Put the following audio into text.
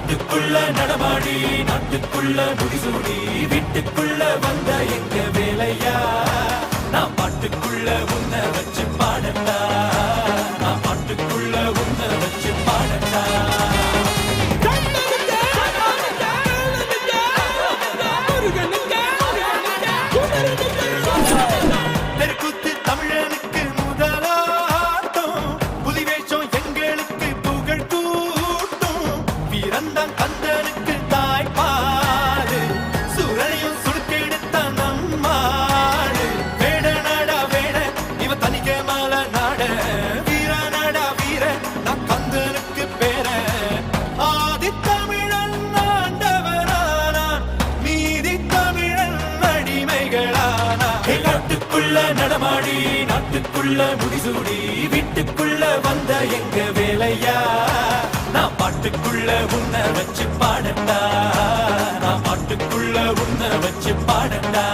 காட்டுக்குள்ள நடமாடி நாட்டுக்குள்ள முடிசூடி வீட்டுக்குள்ள வந்த எங்க வேலையா நான் பாட்டுக்குள்ள உன்னை வச்சு பாடட்டா நான் பாட்டுக்குள்ள உன்னை வச்சு பாடட்டா தெருக்கூத்து தமிழனுக்கு முதலாட்டம் புலிவேஷம் எங்களுக்கு புகழ் கூட்டும் வீரந்தான் கந்தனுக்கு தாய்ப்பாடு சுரனையும் சுடுக்கெடுத்த நம்மாடு வேட நாடா வேட இவ தனிக்க மால நாட வீர நாடா வீர நான் கந்தனுக்கு பேர ஆதி தமிழன் ஆண்டவரானான் மீதி தமிழன் அடிமைகளானா நாட்டுக்குள்ள நடமாடி நாட்டுக்குள்ள முடிசூடி வீட்டுக்குள்ள வந்த எங்க வேலையா நான் பாட்டுக்குள்ள உன்னை வச்சு பாடட்டா நான் பாட்டுக்குள்ள உன்னை வச்சு பாடட்டா